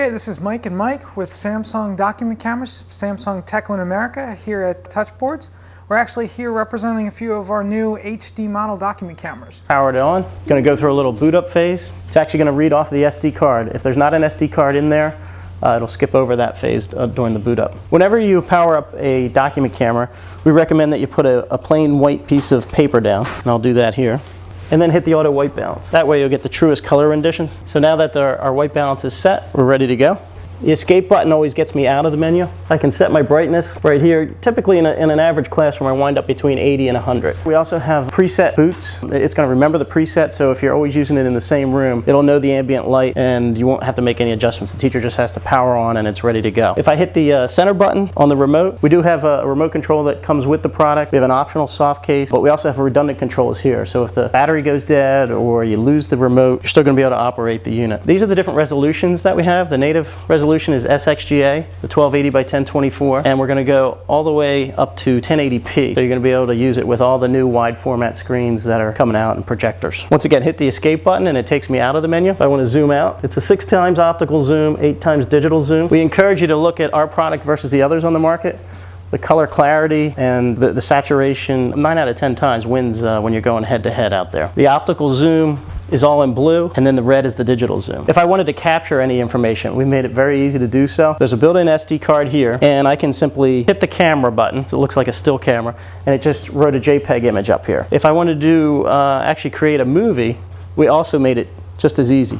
Okay, this is Mike and Mike with Samsung document cameras, Samsung Techo in America here at Touchboards. We're actually here representing a few of our new HD model document cameras. Powered it on. Going to go through a little boot up phase. It's actually going to read off the SD card. If there's not an SD card in there, it'll skip over that phase during the boot up. Whenever you power up a document camera, we recommend that you put a plain white piece of paper down, and I'll do that here. And then hit the auto white balance. That way you'll get the truest color renditions. So now that our white balance is set, we're ready to go. The escape button always gets me out of the menu. I can set my brightness right here. Typically in an average classroom, I wind up between 80 and 100. We also have preset boots. It's going to remember the preset, so if you're always using it in the same room, it'll know the ambient light and you won't have to make any adjustments. The teacher just has to power on and it's ready to go. If I hit the center button on the remote, we do have a remote control that comes with the product. We have an optional soft case, but we also have redundant controls here. So if the battery goes dead or you lose the remote, you're still going to be able to operate the unit. These are the different resolutions that we have. The native resolution is SXGA, the 1280 by 1024, and we're going to go all the way up to 1080p. So you're going to be able to use it with all the new wide format screens that are coming out and projectors. Once again, hit the escape button and it takes me out of the menu. If I want to zoom out, it's a 6 times optical zoom, 8 times digital zoom. We encourage you to look at our product versus the others on the market. The color clarity and the saturation, 9 out of 10 times wins when you're going head to head out there. The optical zoom is all in blue, and then the red is the digital zoom. If I wanted to capture any information, we made it very easy to do so. There's a built-in SD card here, and I can simply hit the camera button, so it looks like a still camera, and it just wrote a JPEG image up here. If I wanted to actually create a movie, we also made it just as easy.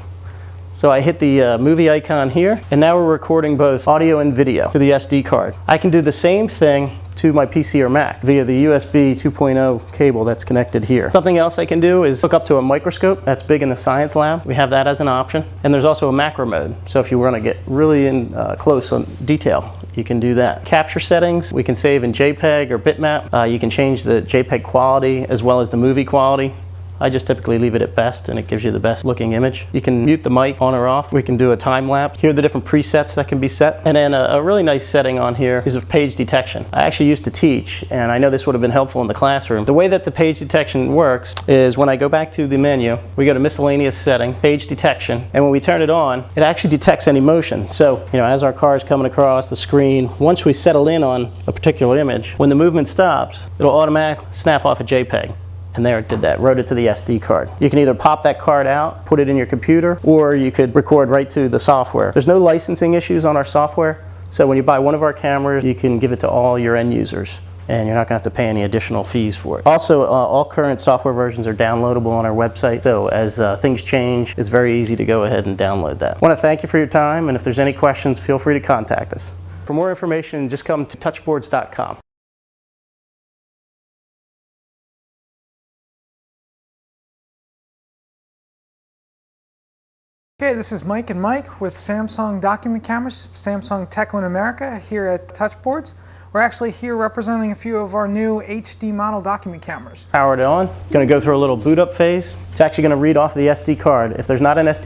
So I hit the movie icon here, and now we're recording both audio and video to the SD card. I can do the same thing to my PC or Mac via the USB 2.0 cable that's connected here. Something else I can do is hook up to a microscope. That's big in the science lab. We have that as an option. And there's also a macro mode. So if you want to get really close on detail, you can do that. Capture settings, we can save in JPEG or bitmap. You can change the JPEG quality as well as the movie quality. I just typically leave it at best and it gives you the best looking image. You can mute the mic on or off. We can do a time lapse. Here are the different presets that can be set. And then a really nice setting on here is of page detection. I actually used to teach, and I know this would have been helpful in the classroom. The way that the page detection works is when I go back to the menu, we go to miscellaneous setting, page detection, and when we turn it on, it actually detects any motion. So, as our car is coming across the screen, once we settle in on a particular image, when the movement stops, it'll automatically snap off a JPEG. And there it did that, wrote it to the SD card. You can either pop that card out, put it in your computer, or you could record right to the software. There's no licensing issues on our software, so when you buy one of our cameras, you can give it to all your end users, and you're not going to have to pay any additional fees for it. Also, all current software versions are downloadable on our website, so as things change, it's very easy to go ahead and download that. I want to thank you for your time, and if there's any questions, feel free to contact us. For more information, just come to touchboards.com. Okay, this is Mike and Mike with Samsung document cameras, Samsung Techo in America here at Touchboards. We're actually here representing a few of our new HD model document cameras. Powered it on. Going to go through a little boot up phase. It's actually going to read off the SD card. If there's not an SD